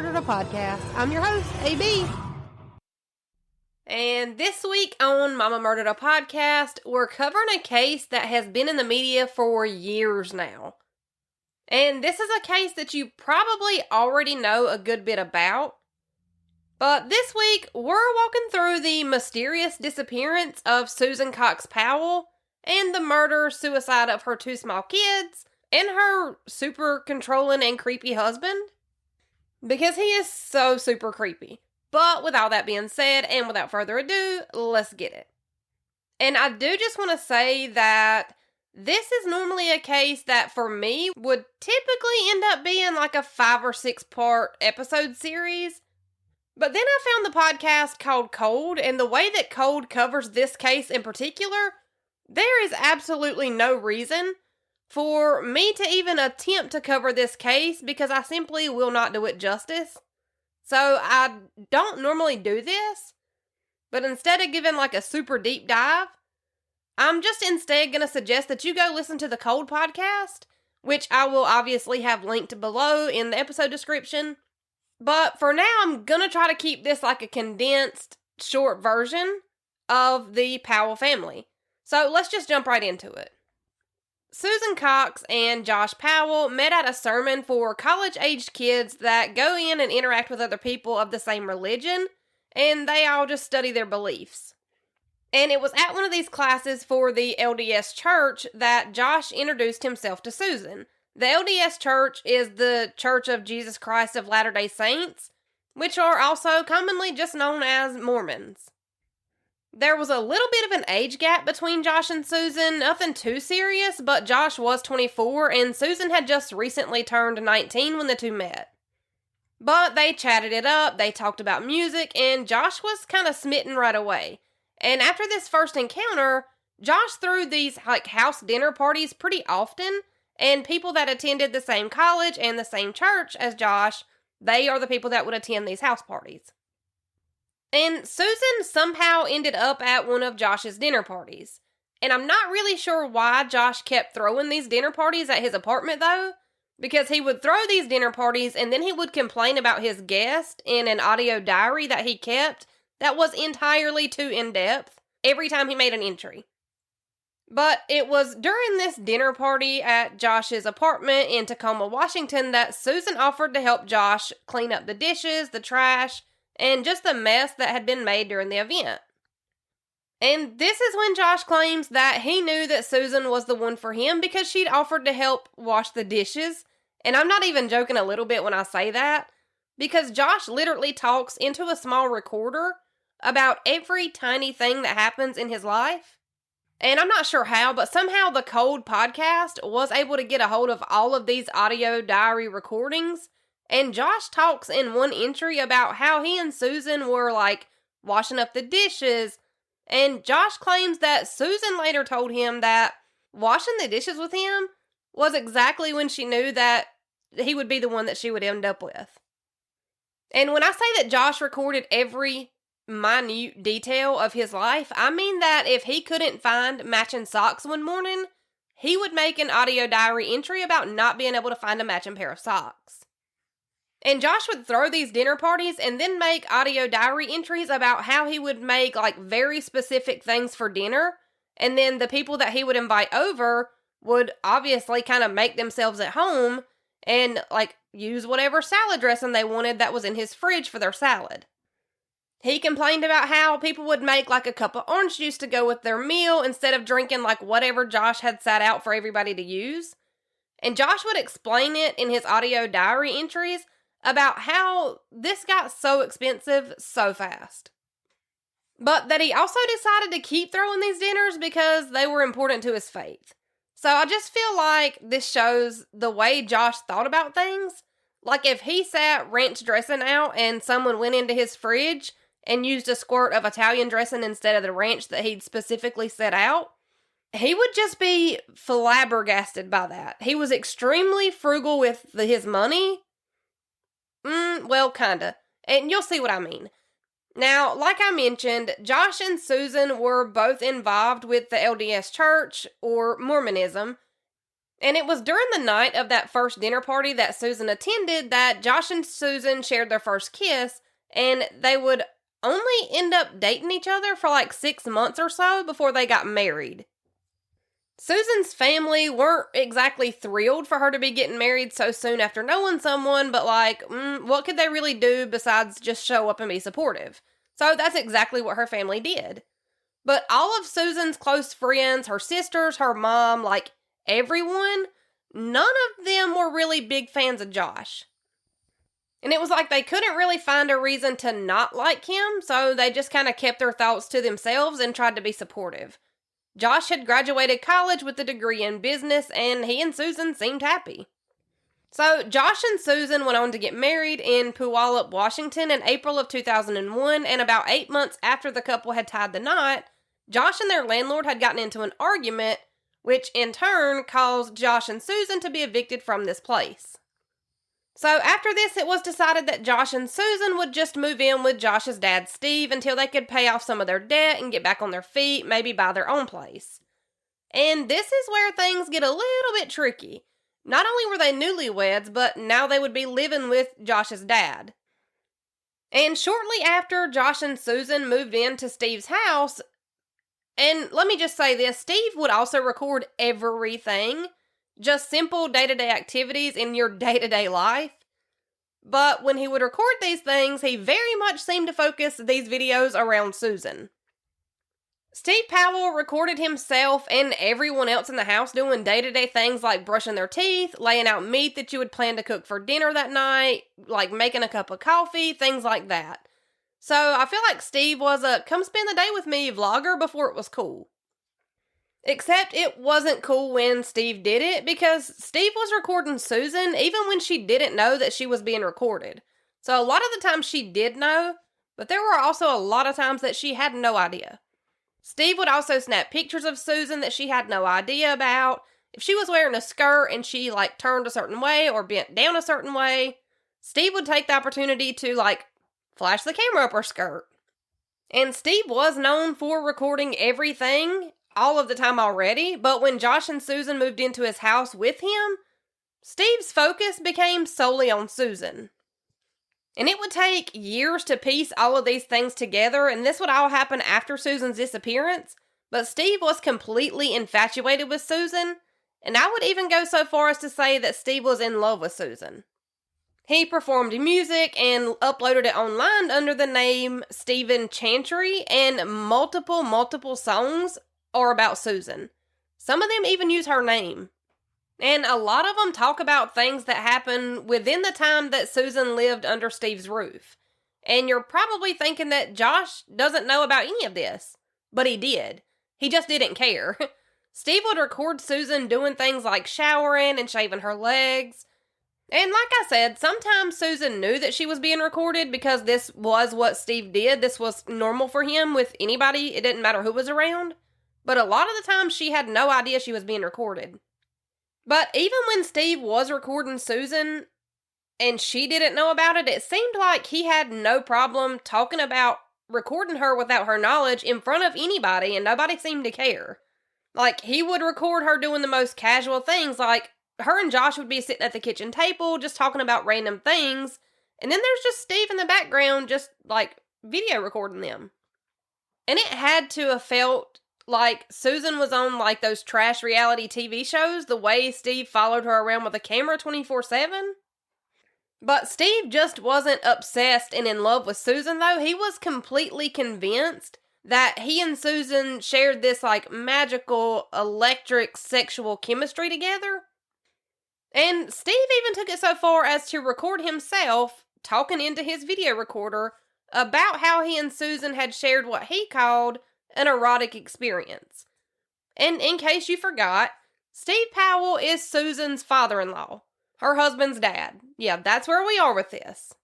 Murdered, a podcast. I'm your host, AB. And this week on Mama Murdered, a podcast, we're covering a case that has been in the media for years now. And this is a case that you probably already know a good bit about. But this week, we're walking through the mysterious disappearance of Susan Cox Powell and the murder-suicide of her two small kids and her super controlling and creepy husband. Because he is so super creepy. But with all that being said, and without further ado, let's get it. And I do just want to say that this is normally a case that for me would typically end up being like a 5 or 6 part episode series. But then I found the podcast called Cold, and the way that Cold covers this case in particular, there is absolutely no reason for me to even attempt to cover this case because I simply will not do it justice. So I don't normally do this, but instead of giving like a super deep dive, I'm just instead going to suggest that you go listen to the Cold podcast, which I will obviously have linked below in the episode description. But for now, I'm going to try to keep this like a condensed, short version of the Powell family. So let's just jump right into it. Susan Cox and Josh Powell met at a sermon for college-aged kids that go in and interact with other people of the same religion, and they all just study their beliefs. And it was at one of these classes for the LDS Church that Josh introduced himself to Susan. The LDS Church is the Church of Jesus Christ of Latter-day Saints, which are also commonly just known as Mormons. There was a little bit of an age gap between Josh and Susan, nothing too serious, but Josh was 24 and Susan had just recently turned 19 when the two met. But they chatted it up, they talked about music, and Josh was kind of smitten right away. And after this first encounter, Josh threw these house dinner parties pretty often, and people that attended the same college and the same church as Josh, they are the people that would attend these house parties. And Susan somehow ended up at one of Josh's dinner parties. And I'm not really sure why Josh kept throwing these dinner parties at his apartment though, because he would throw these dinner parties and then he would complain about his guest in an audio diary that he kept that was entirely too in-depth every time he made an entry. But it was during this dinner party at Josh's apartment in Tacoma, Washington that Susan offered to help Josh clean up the dishes, the trash, and just the mess that had been made during the event. And this is when Josh claims that he knew that Susan was the one for him because she'd offered to help wash the dishes. And I'm not even joking a little bit when I say that, because Josh literally talks into a small recorder about every tiny thing that happens in his life. And I'm not sure how, but somehow the Cold podcast was able to get a hold of all of these audio diary recordings. And Josh talks in one entry about how he and Susan were, washing up the dishes. And Josh claims that Susan later told him that washing the dishes with him was exactly when she knew that he would be the one that she would end up with. And when I say that Josh recorded every minute detail of his life, I mean that if he couldn't find matching socks one morning, he would make an audio diary entry about not being able to find a matching pair of socks. And Josh would throw these dinner parties and then make audio diary entries about how he would make, very specific things for dinner. And then the people that he would invite over would obviously kind of make themselves at home and, use whatever salad dressing they wanted that was in his fridge for their salad. He complained about how people would make, a cup of orange juice to go with their meal instead of drinking, whatever Josh had sat out for everybody to use. And Josh would explain it in his audio diary entries about how this got so expensive so fast. But that he also decided to keep throwing these dinners because they were important to his faith. So I just feel like this shows the way Josh thought about things. If he sat ranch dressing out and someone went into his fridge and used a squirt of Italian dressing instead of the ranch that he'd specifically set out, he would just be flabbergasted by that. He was extremely frugal with his money. Well, kinda. And you'll see what I mean. Now, like I mentioned, Josh and Susan were both involved with the LDS Church, or Mormonism, And it was during the night of that first dinner party that Susan attended that Josh and Susan shared their first kiss, and they would only end up dating each other for like 6 months or so before they got married. Susan's family weren't exactly thrilled for her to be getting married so soon after knowing someone, but what could they really do besides just show up and be supportive? So that's exactly what her family did. But all of Susan's close friends, her sisters, her mom, everyone, none of them were really big fans of Josh. And it was like they couldn't really find a reason to not like him, so they just kind of kept their thoughts to themselves and tried to be supportive. Josh had graduated college with a degree in business, and he and Susan seemed happy. So Josh and Susan went on to get married in Puyallup, Washington in April of 2001, and about 8 months after the couple had tied the knot, Josh and their landlord had gotten into an argument, which in turn caused Josh and Susan to be evicted from this place. So after this, it was decided that Josh and Susan would just move in with Josh's dad, Steve, until they could pay off some of their debt and get back on their feet, maybe buy their own place. And this is where things get a little bit tricky. Not only were they newlyweds, but now they would be living with Josh's dad. And shortly after Josh and Susan moved into Steve's house, and let me just say this, Steve would also record everything, just simple day-to-day activities in your day-to-day life. But when he would record these things, he very much seemed to focus these videos around Susan. Steve Powell recorded himself and everyone else in the house doing day-to-day things like brushing their teeth, laying out meat that you would plan to cook for dinner that night, like making a cup of coffee, things like that. So I feel like Steve was a come spend the day with me vlogger before it was cool. Except it wasn't cool when Steve did it, because Steve was recording Susan even when she didn't know that she was being recorded. So a lot of the times she did know, but there were also a lot of times that she had no idea. Steve would also snap pictures of Susan that she had no idea about. If she was wearing a skirt and she turned a certain way or bent down a certain way, Steve would take the opportunity to flash the camera up her skirt. And Steve was known for recording everything all of the time already, but when Josh and Susan moved into his house with him, Steve's focus became solely on Susan. And it would take years to piece all of these things together, and this would all happen after Susan's disappearance, but Steve was completely infatuated with Susan, and I would even go so far as to say that Steve was in love with Susan. He performed music and uploaded it online under the name Stephen Chantry, and multiple songs are about Susan. Some of them even use her name. And a lot of them talk about things that happened within the time that Susan lived under Steve's roof. And you're probably thinking that Josh doesn't know about any of this. But he did. He just didn't care. Steve would record Susan doing things like showering and shaving her legs. And like I said, sometimes Susan knew that she was being recorded because this was what Steve did. This was normal for him with anybody. It didn't matter who was around. But a lot of the time she had no idea she was being recorded. But even when Steve was recording Susan and she didn't know about it, it seemed like he had no problem talking about recording her without her knowledge in front of anybody, and nobody seemed to care. He would record her doing the most casual things, like her and Josh would be sitting at the kitchen table just talking about random things, and then there's just Steve in the background just video recording them. And it had to have felt like Susan was on those trash reality TV shows, the way Steve followed her around with a camera 24/7. But Steve just wasn't obsessed and in love with Susan, though. He was completely convinced that he and Susan shared this magical, electric, sexual chemistry together. And Steve even took it so far as to record himself talking into his video recorder about how he and Susan had shared what he called an erotic experience. And in case you forgot, Steve Powell is Susan's father-in-law, her husband's dad. Yeah, that's where we are with this.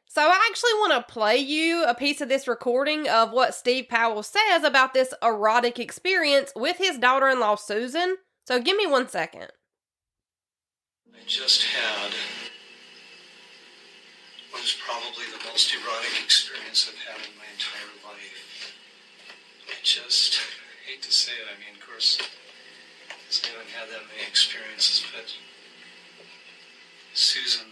So I actually want to play you a piece of this recording of what Steve Powell says about this erotic experience with his daughter-in-law, Susan. So give me 1 second. I just had what is probably the most erotic experience I've had in my entire life. I hate to say it. I mean, of course, So I haven't had that many experiences, but Susan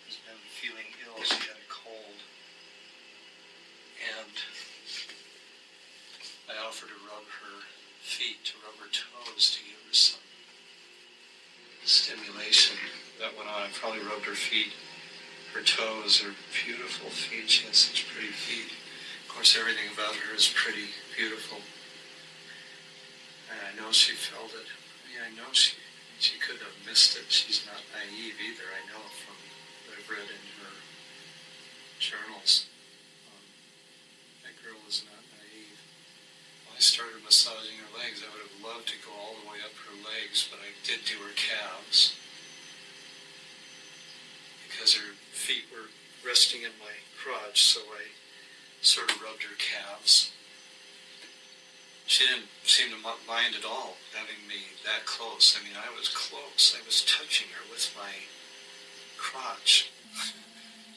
has been feeling ill. She had a cold. And I offered to rub her feet, to rub her toes, to give her some stimulation. That went on. I probably rubbed her feet. Her toes are beautiful feet. She has such pretty feet. Of course, everything about her is pretty, beautiful. And I know she felt it. I know she couldn't have missed it. She's not naive either. I know from what I've read in her journals. That girl is not naive. When I started massaging her legs, I would have loved to go all the way up her legs, but I did do her calves. Because her feet were resting in my crotch, so I sort of rubbed her calves. She didn't seem to mind at all having me that close. I mean, I was close. I was touching her with my crotch.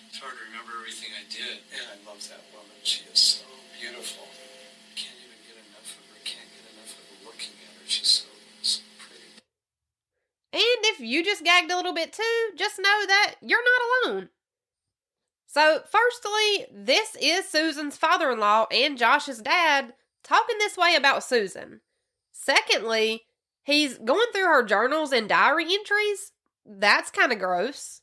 It's hard to remember everything I did. And I love that woman. She is so beautiful. Can't even get enough of her. Can't get enough of looking at her. She's so pretty. And if you just gagged a little bit too, just know that you're not alone. So, firstly, this is Susan's father-in-law and Josh's dad talking this way about Susan. Secondly, he's going through her journals and diary entries. That's kind of gross.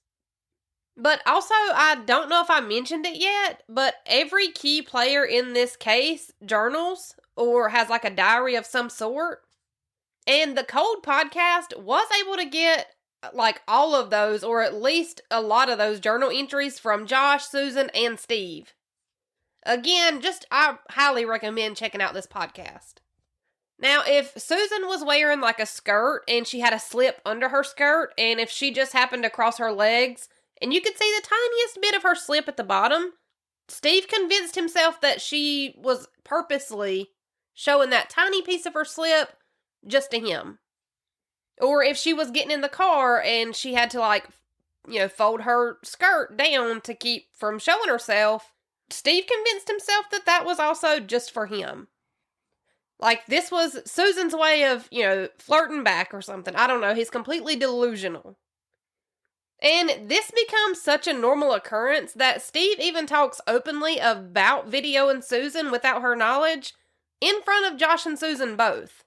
But also, I don't know if I mentioned it yet, but every key player in this case journals or has like a diary of some sort. And the Cold podcast was able to get like all of those, or at least a lot of those journal entries from Josh, Susan, and Steve. Again, I highly recommend checking out this podcast. Now, if Susan was wearing like a skirt and she had a slip under her skirt, and if she just happened to cross her legs and you could see the tiniest bit of her slip at the bottom, Steve convinced himself that she was purposely showing that tiny piece of her slip just to him. Or if she was getting in the car and she had to fold her skirt down to keep from showing herself, Steve convinced himself that that was also just for him. Like, this was Susan's way of, flirting back or something. I don't know. He's completely delusional. And this becomes such a normal occurrence that Steve even talks openly about videoing Susan without her knowledge in front of Josh and Susan both.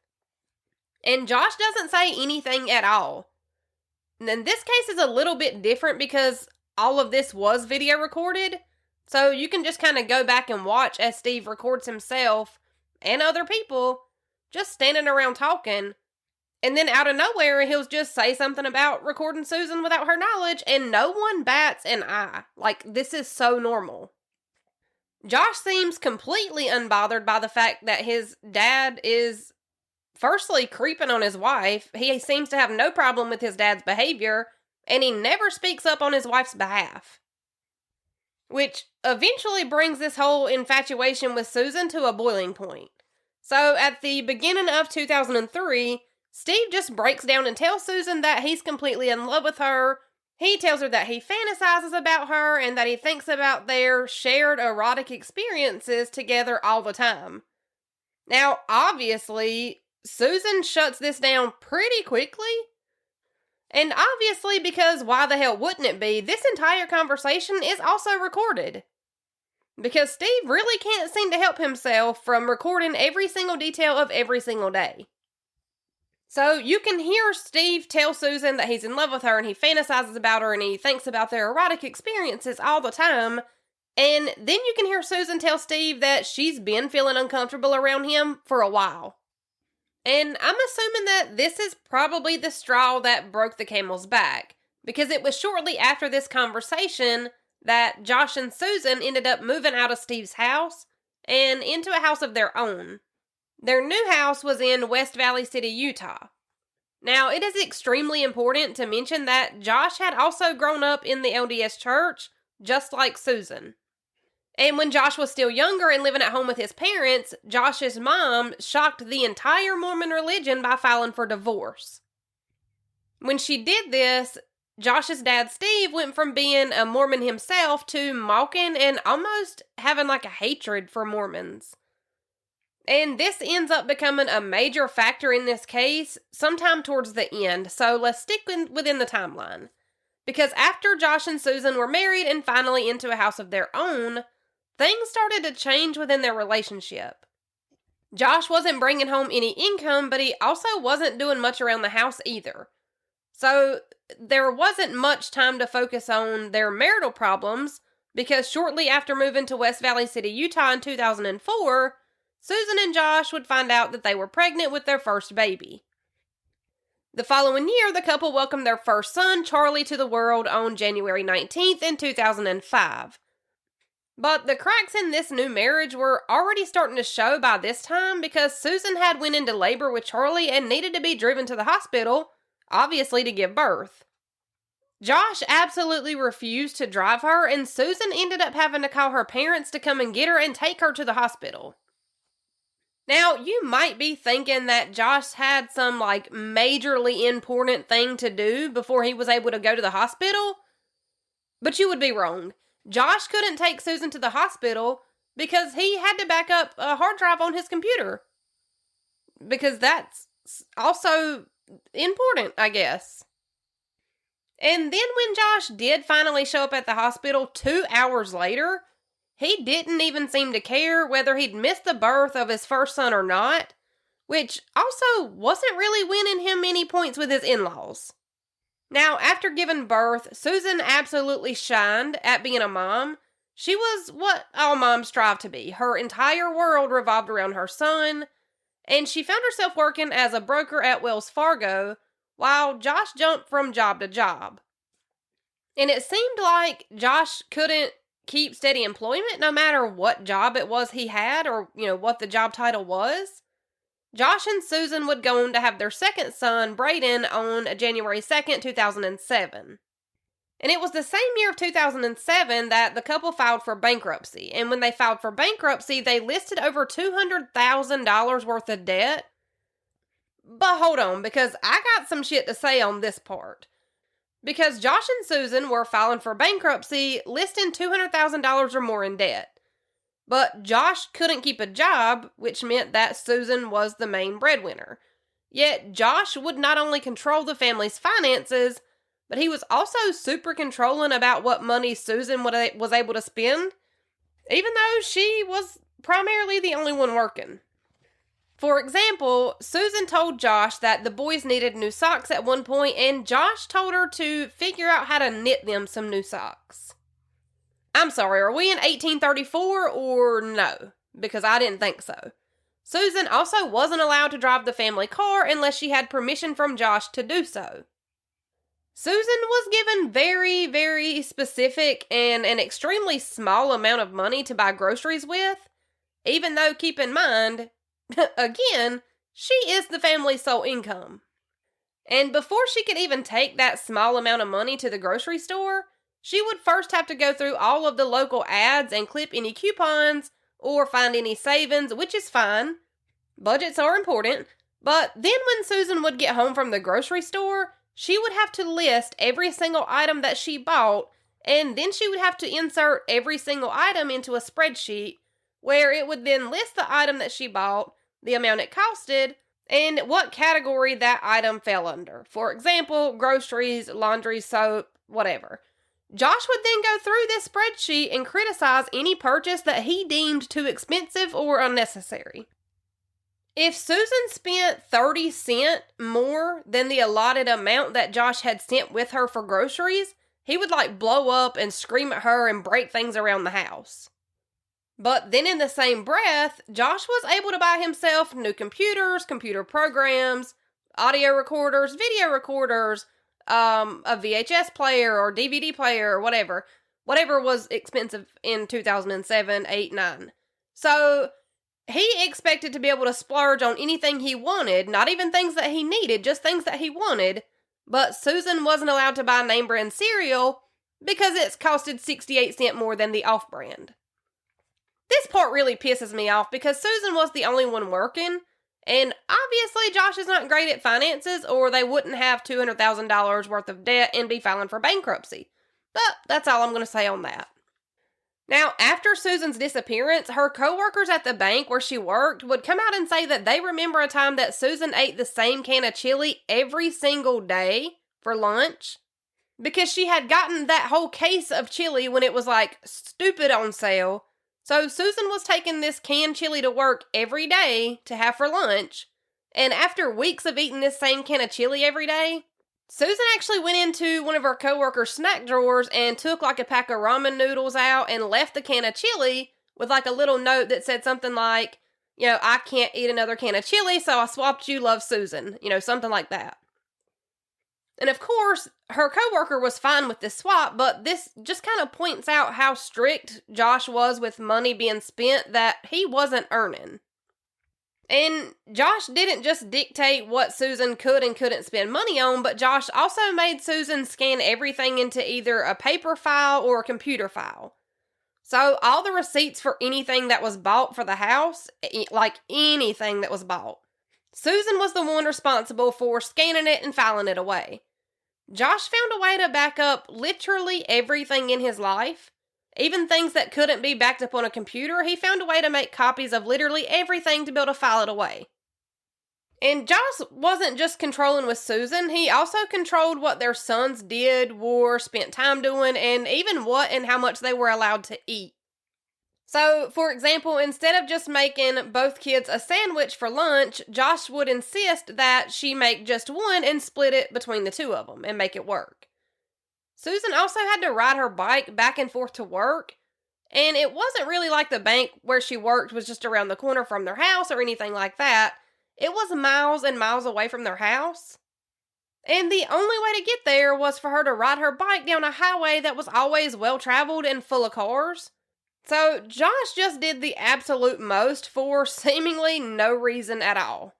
And Josh doesn't say anything at all. And this case is a little bit different because all of this was video recorded. So you can just kind of go back and watch as Steve records himself and other people just standing around talking. And then out of nowhere, he'll just say something about recording Susan without her knowledge, and no one bats an eye. Like, this is so normal. Josh seems completely unbothered by the fact that his dad is firstly creeping on his wife. He seems to have no problem with his dad's behavior, and he never speaks up on his wife's behalf. Which eventually brings this whole infatuation with Susan to a boiling point. So at the beginning of 2003, Steve just breaks down and tells Susan that he's completely in love with her. He tells her that he fantasizes about her and that he thinks about their shared erotic experiences together all the time. Now, obviously, Susan shuts this down pretty quickly. And obviously, because why the hell wouldn't it be, this entire conversation is also recorded. Because Steve really can't seem to help himself from recording every single detail of every single day. So you can hear Steve tell Susan that he's in love with her and he fantasizes about her and he thinks about their erotic experiences all the time. And then you can hear Susan tell Steve that she's been feeling uncomfortable around him for a while. And I'm assuming that this is probably the straw that broke the camel's back, because it was shortly after this conversation that Josh and Susan ended up moving out of Steve's house and into a house of their own. Their new house was in West Valley City, Utah. Now, it is extremely important to mention that Josh had also grown up in the LDS church, just like Susan. And when Josh was still younger and living at home with his parents, Josh's mom shocked the entire Mormon religion by filing for divorce. When she did this, Josh's dad, Steve, went from being a Mormon himself to mocking and almost having like a hatred for Mormons. And this ends up becoming a major factor in this case sometime towards the end, so let's stick within the timeline. Because after Josh and Susan were married and finally into a house of their own, things started to change within their relationship. Josh wasn't bringing home any income, but he also wasn't doing much around the house either. So there wasn't much time to focus on their marital problems, because shortly after moving to West Valley City, Utah in 2004, Susan and Josh would find out that they were pregnant with their first baby. The following year, the couple welcomed their first son, Charlie, to the world on January 19th in 2005. But the cracks in this new marriage were already starting to show by this time, because Susan had went into labor with Charlie and needed to be driven to the hospital, obviously to give birth. Josh absolutely refused to drive her, and Susan ended up having to call her parents to come and get her and take her to the hospital. Now, you might be thinking that Josh had some, majorly important thing to do before he was able to go to the hospital, but you would be wrong. Josh couldn't take Susan to the hospital because he had to back up a hard drive on his computer. Because that's also important, I guess. And then when Josh did finally show up at the hospital 2 hours later, he didn't even seem to care whether he'd missed the birth of his first son or not, which also wasn't really winning him any points with his in-laws. Now, after giving birth, Susan absolutely shined at being a mom. She was what all moms strive to be. Her entire world revolved around her son, and she found herself working as a broker at Wells Fargo while Josh jumped from job to job. And it seemed like Josh couldn't keep steady employment no matter what job it was he had or, what the job title was. Josh and Susan would go on to have their second son, Braden, on January 2nd, 2007. And it was the same year of 2007 that the couple filed for bankruptcy. And when they filed for bankruptcy, they listed over $200,000 worth of debt. But hold on, because I got some shit to say on this part. Because Josh and Susan were filing for bankruptcy, listing $200,000 or more in debt. But Josh couldn't keep a job, which meant that Susan was the main breadwinner. Yet Josh would not only control the family's finances, but he was also super controlling about what money Susan was able to spend, even though she was primarily the only one working. For example, Susan told Josh that the boys needed new socks at one point, and Josh told her to figure out how to knit them some new socks. I'm sorry, are we in 1834 or no? Because I didn't think so. Susan also wasn't allowed to drive the family car unless she had permission from Josh to do so. Susan was given very, very specific and an extremely small amount of money to buy groceries with, even though, keep in mind, again, she is the family's sole income. And before she could even take that small amount of money to the grocery store, she would first have to go through all of the local ads and clip any coupons or find any savings, which is fine. Budgets are important. But then when Susan would get home from the grocery store, she would have to list every single item that she bought, and then she would have to insert every single item into a spreadsheet where it would then list the item that she bought, the amount it costed, and what category that item fell under. For example, groceries, laundry, soap, whatever. Josh would then go through this spreadsheet and criticize any purchase that he deemed too expensive or unnecessary. If Susan spent 30 cents more than the allotted amount that Josh had sent with her for groceries, he would blow up and scream at her and break things around the house. But then in the same breath, Josh was able to buy himself new computers, computer programs, audio recorders, video recorders, a VHS player or DVD player or whatever was expensive in 2007, 8, 9. So he expected to be able to splurge on anything he wanted, not even things that he needed, just things that he wanted. But Susan wasn't allowed to buy name brand cereal because it's costed 68 cents more than the off-brand. This part really pisses me off because Susan was the only one working, and obviously Josh is not great at finances or they wouldn't have $200,000 worth of debt and be filing for bankruptcy. But that's all I'm going to say on that. Now, after Susan's disappearance, her coworkers at the bank where she worked would come out and say that they remember a time that Susan ate the same can of chili every single day for lunch because she had gotten that whole case of chili when it was like stupid on sale. So Susan was taking this canned chili to work every day to have for lunch. And after weeks of eating this same can of chili every day, Susan actually went into one of her coworkers' snack drawers and took like a pack of ramen noodles out and left the can of chili with like a little note that said something like, I can't eat another can of chili, so I swapped you, love, Susan. Something like that. And of course, her coworker was fine with this swap, but this just kind of points out how strict Josh was with money being spent that he wasn't earning. And Josh didn't just dictate what Susan could and couldn't spend money on, but Josh also made Susan scan everything into either a paper file or a computer file. So all the receipts for anything that was bought for the house, like anything that was bought, Susan was the one responsible for scanning it and filing it away. Josh found a way to back up literally everything in his life. Even things that couldn't be backed up on a computer, he found a way to make copies of literally everything to be able to file it away. And Josh wasn't just controlling with Susan, he also controlled what their sons did, wore, spent time doing, and even what and how much they were allowed to eat. So, for example, instead of just making both kids a sandwich for lunch, Josh would insist that she make just one and split it between the two of them and make it work. Susan also had to ride her bike back and forth to work, and it wasn't really like the bank where she worked was just around the corner from their house or anything like that. It was miles and miles away from their house. And the only way to get there was for her to ride her bike down a highway that was always well-traveled and full of cars. So Josh just did the absolute most for seemingly no reason at all.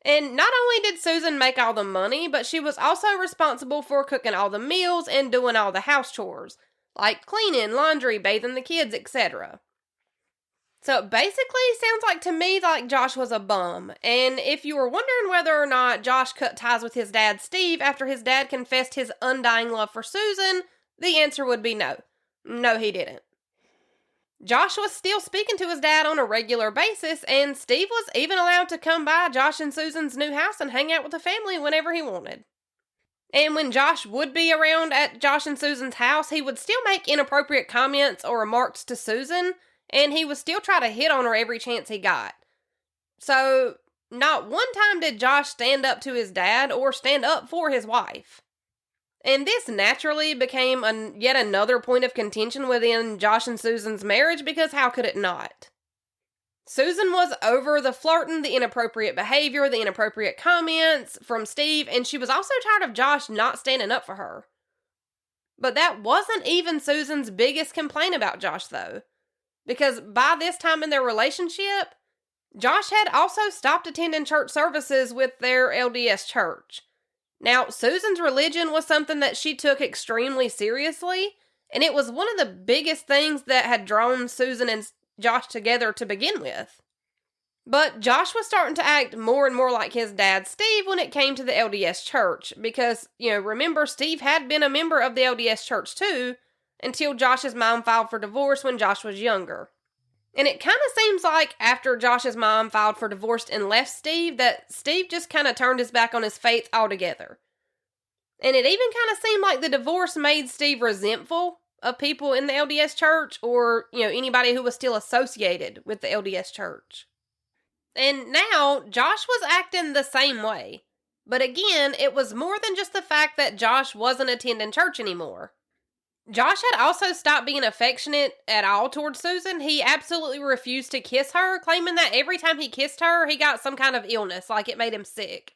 And not only did Susan make all the money, but she was also responsible for cooking all the meals and doing all the house chores, like cleaning, laundry, bathing the kids, etc. So it basically sounds like to me like Josh was a bum. And if you were wondering whether or not Josh cut ties with his dad Steve after his dad confessed his undying love for Susan, the answer would be no. No, he didn't. Josh was still speaking to his dad on a regular basis, and Steve was even allowed to come by Josh and Susan's new house and hang out with the family whenever he wanted. And when Josh would be around at Josh and Susan's house, he would still make inappropriate comments or remarks to Susan, and he would still try to hit on her every chance he got. So, not one time did Josh stand up to his dad or stand up for his wife. And this naturally became yet another point of contention within Josh and Susan's marriage, because how could it not? Susan was over the flirting, the inappropriate behavior, the inappropriate comments from Steve, and she was also tired of Josh not standing up for her. But that wasn't even Susan's biggest complaint about Josh, though. Because by this time in their relationship, Josh had also stopped attending church services with their LDS church. Now, Susan's religion was something that she took extremely seriously, and it was one of the biggest things that had drawn Susan and Josh together to begin with. But Josh was starting to act more and more like his dad, Steve, when it came to the LDS church, because, remember, Steve had been a member of the LDS church too, until Josh's mom filed for divorce when Josh was younger. And it kind of seems like after Josh's mom filed for divorce and left Steve, that Steve just kind of turned his back on his faith altogether. And it even kind of seemed like the divorce made Steve resentful of people in the LDS church or, anybody who was still associated with the LDS church. And now, Josh was acting the same way. But again, it was more than just the fact that Josh wasn't attending church anymore. Josh had also stopped being affectionate at all towards Susan. He absolutely refused to kiss her, claiming that every time he kissed her, he got some kind of illness, like it made him sick.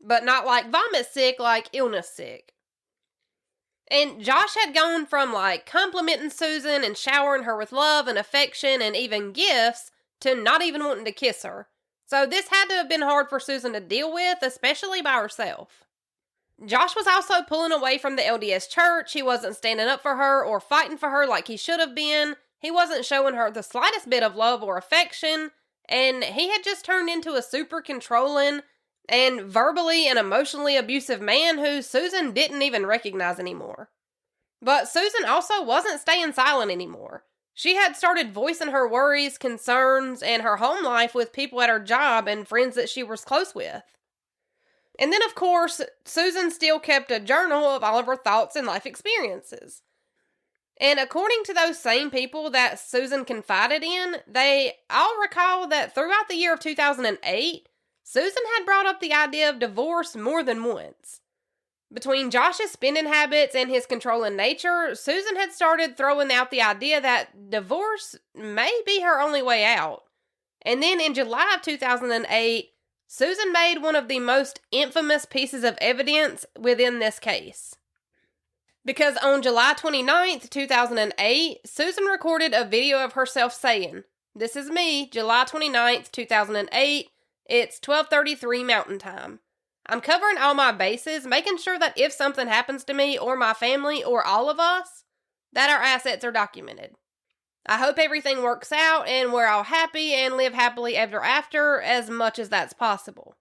But not like vomit sick, like illness sick. And Josh had gone from complimenting Susan and showering her with love and affection and even gifts to not even wanting to kiss her. So this had to have been hard for Susan to deal with, especially by herself. Josh was also pulling away from the LDS church. He wasn't standing up for her or fighting for her like he should have been. He wasn't showing her the slightest bit of love or affection. And he had just turned into a super controlling and verbally and emotionally abusive man who Susan didn't even recognize anymore. But Susan also wasn't staying silent anymore. She had started voicing her worries, concerns, and her home life with people at her job and friends that she was close with. And then, of course, Susan still kept a journal of all of her thoughts and life experiences. And according to those same people that Susan confided in, they all recall that throughout the year of 2008, Susan had brought up the idea of divorce more than once. Between Josh's spending habits and his controlling nature, Susan had started throwing out the idea that divorce may be her only way out. And then in July of 2008, Susan made one of the most infamous pieces of evidence within this case. Because on July 29th, 2008, Susan recorded a video of herself saying, "This is me, July 29th, 2008. It's 12:33 Mountain Time. I'm covering all my bases, making sure that if something happens to me or my family or all of us, that our assets are documented. I hope everything works out and we're all happy and live happily ever after as much as that's possible."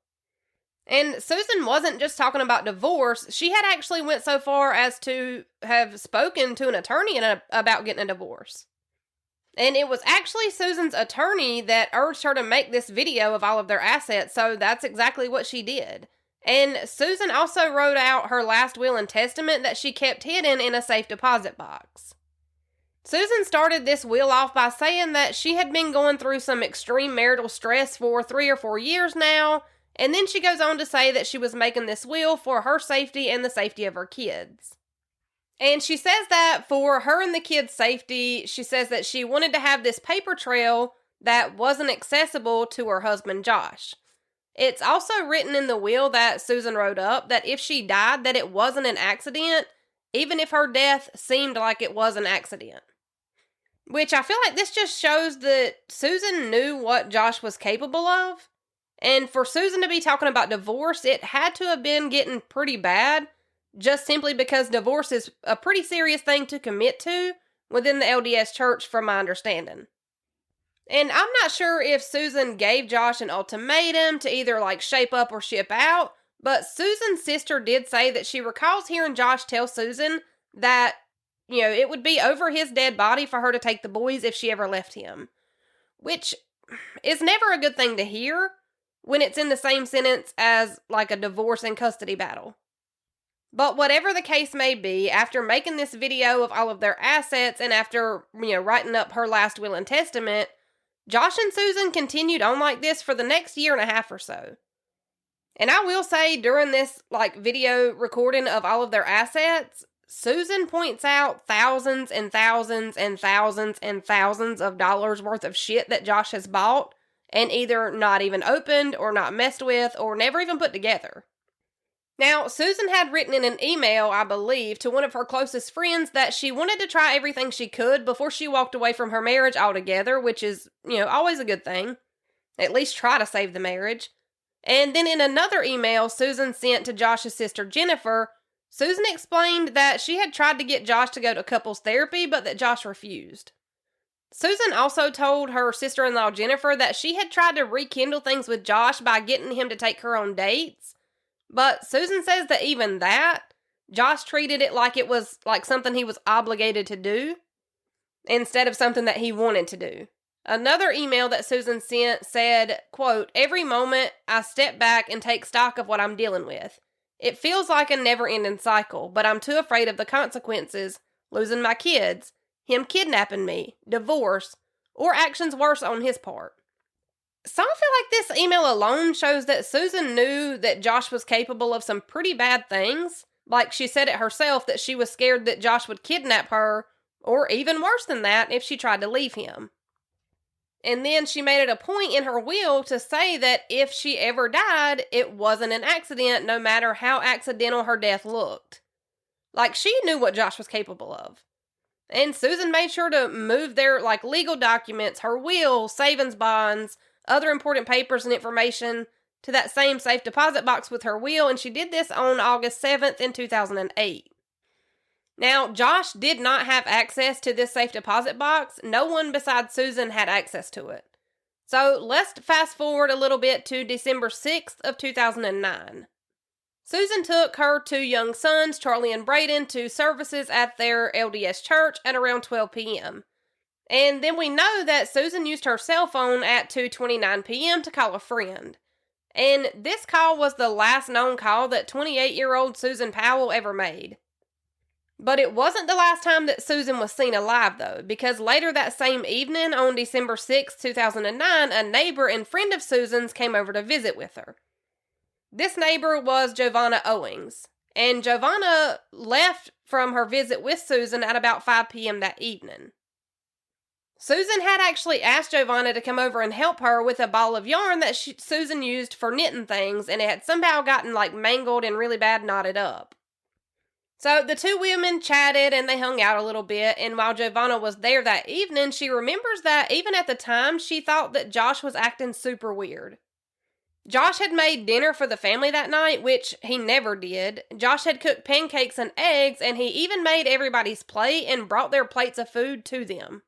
And Susan wasn't just talking about divorce. She had actually went so far as to have spoken to an attorney about getting a divorce. And it was actually Susan's attorney that urged her to make this video of all of their assets, so that's exactly what she did. And Susan also wrote out her last will and testament that she kept hidden in a safe deposit box. Susan started this will off by saying that she had been going through some extreme marital stress for 3 or 4 years now, and then she goes on to say that she was making this will for her safety and the safety of her kids. And she says that for her and the kids' safety, she says that she wanted to have this paper trail that wasn't accessible to her husband, Josh. It's also written in the will that Susan wrote up that if she died, that it wasn't an accident, even if her death seemed like it was an accident. Which I feel like this just shows that Susan knew what Josh was capable of. And for Susan to be talking about divorce, it had to have been getting pretty bad, just simply because divorce is a pretty serious thing to commit to within the LDS church, from my understanding. And I'm not sure if Susan gave Josh an ultimatum to either shape up or ship out, but Susan's sister did say that she recalls hearing Josh tell Susan that, it would be over his dead body for her to take the boys if she ever left him. Which is never a good thing to hear when it's in the same sentence as a divorce and custody battle. But whatever the case may be, after making this video of all of their assets and after, writing up her last will and testament, Josh and Susan continued on like this for the next year and a half or so. And I will say, during this, video recording of all of their assets, Susan points out thousands and thousands and thousands and thousands of dollars worth of shit that Josh has bought and either not even opened or not messed with or never even put together. Now, Susan had written in an email, I believe, to one of her closest friends that she wanted to try everything she could before she walked away from her marriage altogether, which is, always a good thing. At least try to save the marriage. And then in another email Susan sent to Josh's sister Jennifer, Susan explained that she had tried to get Josh to go to couples therapy, but that Josh refused. Susan also told her sister-in-law Jennifer that she had tried to rekindle things with Josh by getting him to take her on dates, but Susan says that even that, Josh treated it like it was something he was obligated to do, instead of something that he wanted to do. Another email that Susan sent said, quote, "Every moment I step back and take stock of what I'm dealing with. It feels like a never-ending cycle, but I'm too afraid of the consequences, losing my kids, him kidnapping me, divorce, or actions worse on his part." So I feel like this email alone shows that Susan knew that Josh was capable of some pretty bad things. Like she said it herself, that she was scared that Josh would kidnap her, or even worse than that, if she tried to leave him. And then she made it a point in her will to say that if she ever died, it wasn't an accident, no matter how accidental her death looked. She knew what Josh was capable of. And Susan made sure to move their, legal documents, her will, savings bonds, other important papers and information to that same safe deposit box with her will, and she did this on August 7th in 2008. Now, Josh did not have access to this safe deposit box. No one besides Susan had access to it. So let's fast forward a little bit to December 6th of 2009. Susan took her 2 young sons, Charlie and Braden, to services at their LDS church at around 12 p.m. And then we know that Susan used her cell phone at 2:29 p.m. to call a friend. And this call was the last known call that 28-year-old Susan Powell ever made. But it wasn't the last time that Susan was seen alive, though, because later that same evening, on December 6, 2009, a neighbor and friend of Susan's came over to visit with her. This neighbor was Giovanna Owings, and Giovanna left from her visit with Susan at about 5 p.m. that evening. Susan had actually asked Giovanna to come over and help her with a ball of yarn that Susan used for knitting things, and it had somehow gotten mangled and really bad knotted up. So the 2 women chatted and they hung out a little bit, and while Giovanna was there that evening, she remembers that even at the time, she thought that Josh was acting super weird. Josh had made dinner for the family that night, which he never did. Josh had cooked pancakes and eggs, and he even made everybody's plate and brought their plates of food to them.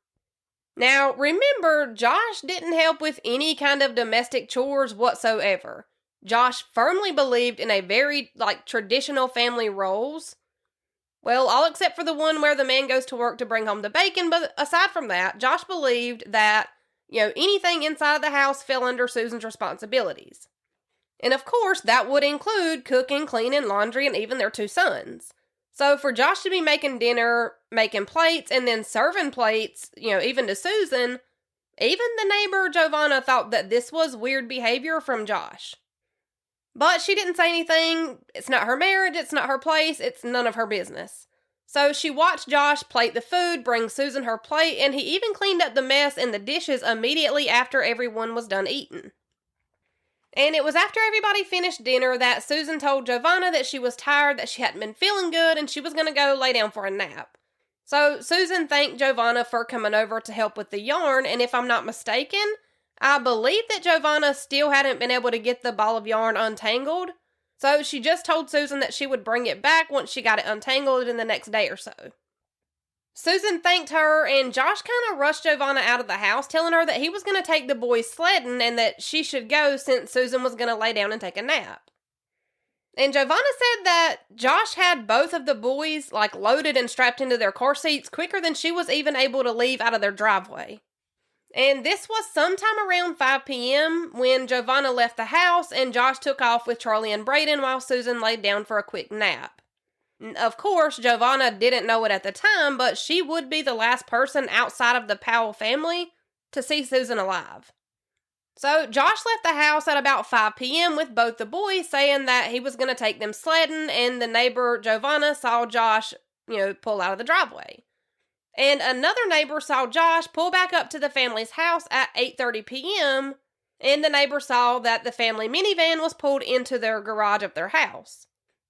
Now, remember, Josh didn't help with any kind of domestic chores whatsoever. Josh firmly believed in a very, traditional family roles. Well, all except for the one where the man goes to work to bring home the bacon, but aside from that, Josh believed that anything inside of the house fell under Susan's responsibilities. And of course, that would include cooking, cleaning, laundry, and even their 2 sons. So for Josh to be making dinner, making plates, and then serving plates, even to Susan, even the neighbor Giovanna thought that this was weird behavior from Josh. But she didn't say anything. It's not her marriage, it's not her place, it's none of her business. So she watched Josh plate the food, bring Susan her plate, and he even cleaned up the mess in the dishes immediately after everyone was done eating. And it was after everybody finished dinner that Susan told Giovanna that she was tired, that she hadn't been feeling good, and she was going to go lay down for a nap. So Susan thanked Giovanna for coming over to help with the yarn, and if I'm not mistaken, I believe that Giovanna still hadn't been able to get the ball of yarn untangled. So she just told Susan that she would bring it back once she got it untangled in the next day or so. Susan thanked her, and Josh kind of rushed Giovanna out of the house, telling her that he was going to take the boys sledding and that she should go since Susan was going to lay down and take a nap. And Giovanna said that Josh had both of the boys loaded and strapped into their car seats quicker than she was even able to leave out of their driveway. And this was sometime around 5 p.m. when Giovanna left the house and Josh took off with Charlie and Braden while Susan laid down for a quick nap. Of course, Giovanna didn't know it at the time, but she would be the last person outside of the Powell family to see Susan alive. So Josh left the house at about 5 p.m. with both the boys, saying that he was going to take them sledding, and the neighbor Giovanna saw Josh, pull out of the driveway. And another neighbor saw Josh pull back up to the family's house at 8:30 p.m., and the neighbor saw that the family minivan was pulled into their garage of their house.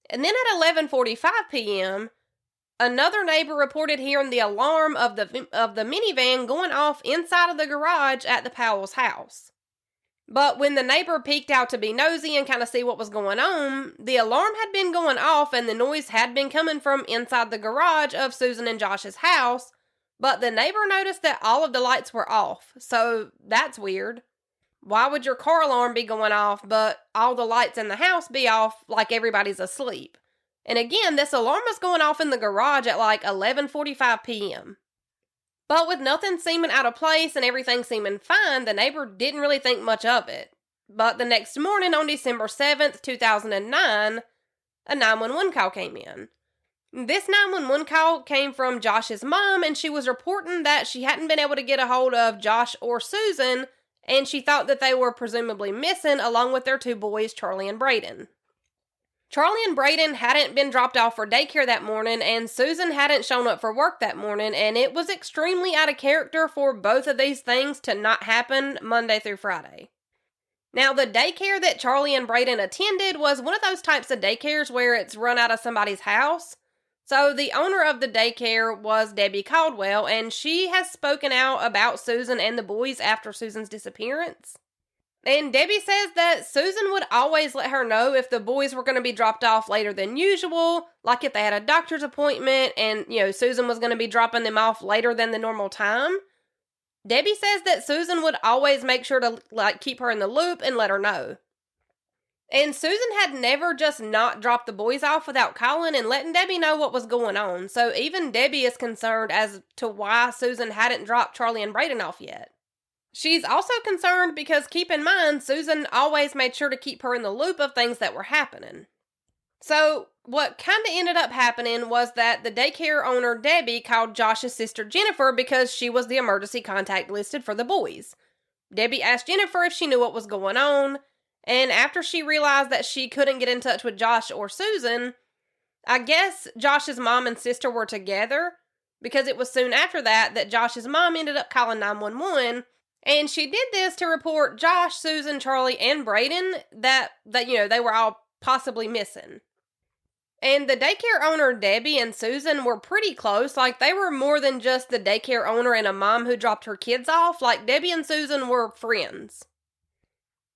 And then at 11:45 p.m., another neighbor reported hearing the alarm of the minivan going off inside of the garage at the Powell's house. But when the neighbor peeked out to be nosy and kind of see what was going on, the alarm had been going off and the noise had been coming from inside the garage of Susan and Josh's house, but the neighbor noticed that all of the lights were off, so that's weird. Why would your car alarm be going off, but all the lights in the house be off like everybody's asleep? And again, this alarm was going off in the garage at 11:45 p.m. But with nothing seeming out of place and everything seeming fine, the neighbor didn't really think much of it. But the next morning, on December 7th, 2009, a 911 call came in. This 911 call came from Josh's mom, and she was reporting that she hadn't been able to get a hold of Josh or Susan, and she thought that they were presumably missing along with their 2 boys, Charlie and Braden. Charlie and Braden hadn't been dropped off for daycare that morning, and Susan hadn't shown up for work that morning, and it was extremely out of character for both of these things to not happen Monday through Friday. Now, the daycare that Charlie and Braden attended was one of those types of daycares where it's run out of somebody's house. So the owner of the daycare was Debbie Caldwell, and she has spoken out about Susan and the boys after Susan's disappearance. And Debbie says that Susan would always let her know if the boys were going to be dropped off later than usual, like if they had a doctor's appointment and, Susan was going to be dropping them off later than the normal time. Debbie says that Susan would always make sure to, keep her in the loop and let her know. And Susan had never just not dropped the boys off without calling and letting Debbie know what was going on. So even Debbie is concerned as to why Susan hadn't dropped Charlie and Brayden off yet. She's also concerned because, keep in mind, Susan always made sure to keep her in the loop of things that were happening. So what kind of ended up happening was that the daycare owner, Debbie, called Josh's sister Jennifer because she was the emergency contact listed for the boys. Debbie asked Jennifer if she knew what was going on, and after she realized that she couldn't get in touch with Josh or Susan, I guess Josh's mom and sister were together, because it was soon after that Josh's mom ended up calling 911, and she did this to report Josh, Susan, Charlie, and Brayden that they were all possibly missing. And the daycare owner, Debbie, and Susan were pretty close. Like, they were more than just the daycare owner and a mom who dropped her kids off. Like, Debbie and Susan were friends.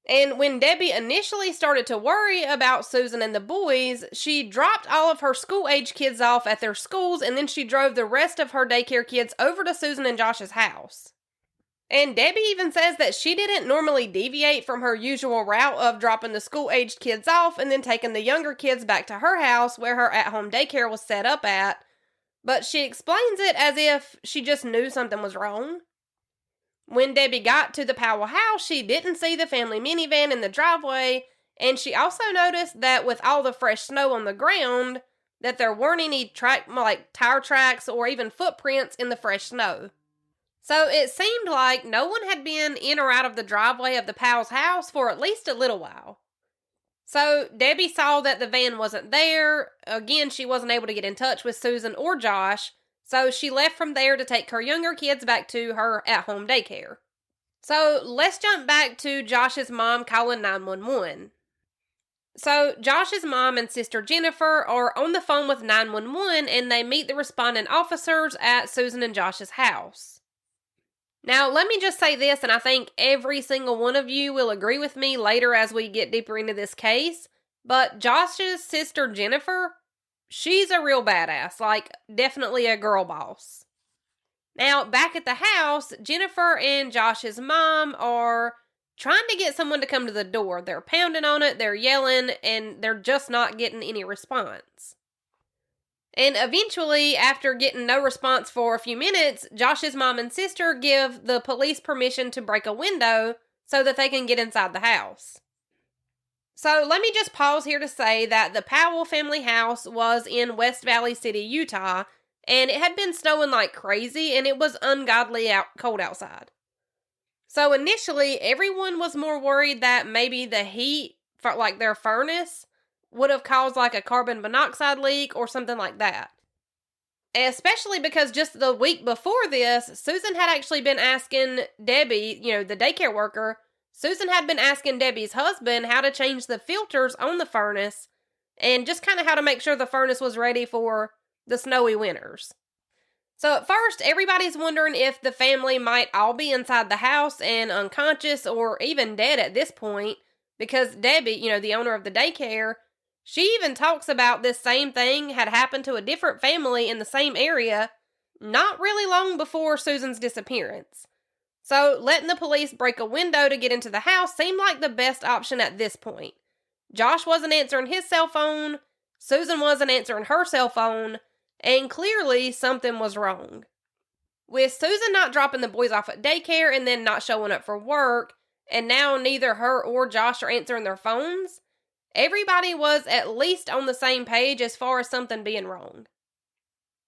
And when Debbie initially started to worry about Susan and the boys, she dropped all of her school-age kids off at their schools, and then she drove the rest of her daycare kids over to Susan and Josh's house. And Debbie even says that she didn't normally deviate from her usual route of dropping the school-aged kids off and then taking the younger kids back to her house where her at-home daycare was set up at, but she explains it as if she just knew something was wrong. When Debbie got to the Powell house, she didn't see the family minivan in the driveway, and she also noticed that with all the fresh snow on the ground, that there weren't any tire tracks or even footprints in the fresh snow. So it seemed like no one had been in or out of the driveway of the Powell's house for at least a little while. So Debbie saw that the van wasn't there. Again, she wasn't able to get in touch with Susan or Josh, so she left from there to take her younger kids back to her at-home daycare. So let's jump back to Josh's mom calling 911. So Josh's mom and sister Jennifer are on the phone with 911, and they meet the responding officers at Susan and Josh's house. Now, let me just say this, and I think every single one of you will agree with me later as we get deeper into this case, but Josh's sister Jennifer, she's a real badass, like definitely a girl boss. Now, back at the house, Jennifer and Josh's mom are trying to get someone to come to the door. They're pounding on it, they're yelling, and they're just not getting any response. And eventually, after getting no response for a few minutes, Josh's mom and sister give the police permission to break a window so that they can get inside the house. So let me just pause here to say that the Powell family house was in West Valley City, Utah, and it had been snowing like crazy, and it was ungodly cold outside. So initially, everyone was more worried that maybe the heat for their furnace would have caused a carbon monoxide leak or something like that. Especially because just the week before this, Susan had actually been asking Debbie, the daycare worker, Susan had been asking Debbie's husband how to change the filters on the furnace and just kind of how to make sure the furnace was ready for the snowy winters. So at first, everybody's wondering if the family might all be inside the house and unconscious or even dead at this point, because Debbie, the owner of the daycare, she even talks about this same thing had happened to a different family in the same area not really long before Susan's disappearance. So letting the police break a window to get into the house seemed like the best option at this point. Josh wasn't answering his cell phone, Susan wasn't answering her cell phone, and clearly something was wrong. With Susan not dropping the boys off at daycare and then not showing up for work, and now neither her or Josh are answering their phones, everybody was at least on the same page as far as something being wrong.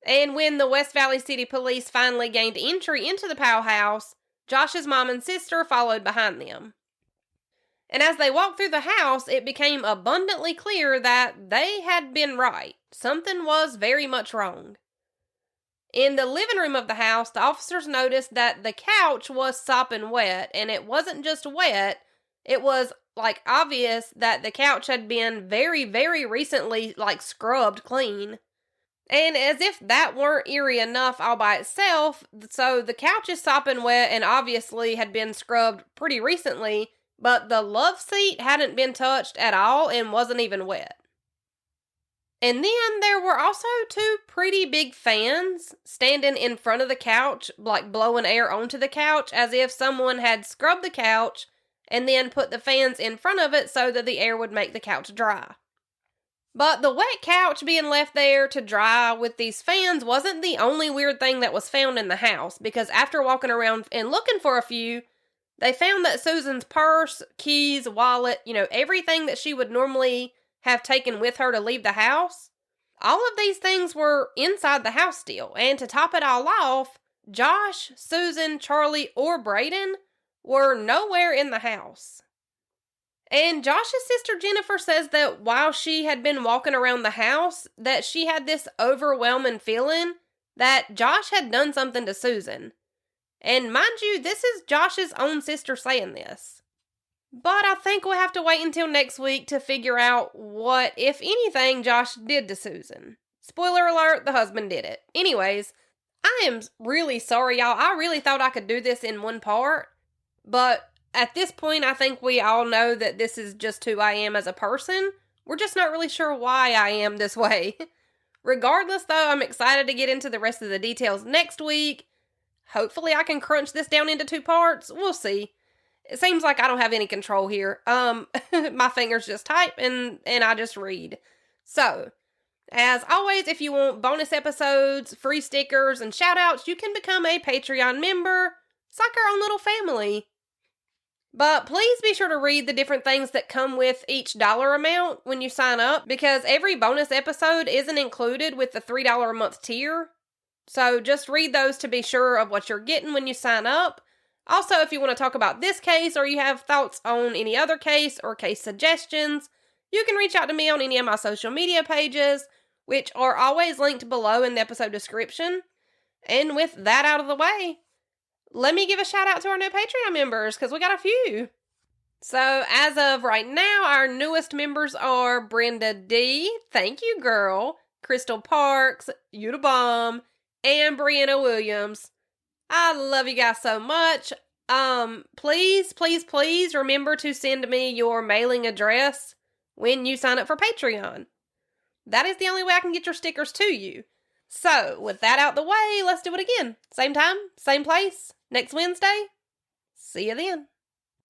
And when the West Valley City Police finally gained entry into the Powell house, Josh's mom and sister followed behind them. And as they walked through the house, it became abundantly clear that they had been right. Something was very much wrong. In the living room of the house, the officers noticed that the couch was sopping wet, and it wasn't just wet, it was obvious that the couch had been very, very recently scrubbed clean. And as if that weren't eerie enough all by itself, so the couch is sopping wet and obviously had been scrubbed pretty recently, but the love seat hadn't been touched at all and wasn't even wet. And then there were also two pretty big fans standing in front of the couch, blowing air onto the couch as if someone had scrubbed the couch and then put the fans in front of it so that the air would make the couch dry. But the wet couch being left there to dry with these fans wasn't the only weird thing that was found in the house, because after walking around and looking for a few, they found that Susan's purse, keys, wallet, everything that she would normally have taken with her to leave the house, all of these things were inside the house still. And to top it all off, Josh, Susan, Charlie, or Braden were nowhere in the house. And Josh's sister Jennifer says that while she had been walking around the house, that she had this overwhelming feeling that Josh had done something to Susan. And mind you, this is Josh's own sister saying this. But I think we'll have to wait until next week to figure out what, if anything, Josh did to Susan. Spoiler alert, the husband did it. Anyways, I am really sorry, y'all. I really thought I could do this in one part, but at this point, I think we all know that this is just who I am as a person. We're just not really sure why I am this way. Regardless, though, I'm excited to get into the rest of the details next week. Hopefully, I can crunch this down into 2 parts. We'll see. It seems like I don't have any control here. My fingers just type and I just read. So, as always, if you want bonus episodes, free stickers, and shout-outs, you can become a Patreon member. It's like our own little family. But please be sure to read the different things that come with each dollar amount when you sign up, because every bonus episode isn't included with the $3 a month tier. So just read those to be sure of what you're getting when you sign up. Also, if you want to talk about this case or you have thoughts on any other case or case suggestions, you can reach out to me on any of my social media pages, which are always linked below in the episode description. And with that out of the way, let me give a shout out to our new Patreon members, because we got a few. So, as of right now, our newest members are Brenda D. Thank you, girl. Crystal Parks, You the Bomb, and Brianna Williams. I love you guys so much. Please remember to send me your mailing address when you sign up for Patreon. That is the only way I can get your stickers to you. So, with that out the way, let's do it again. Same time, same place, next Wednesday. See you then.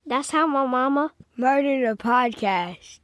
That's how my mama murdered a podcast.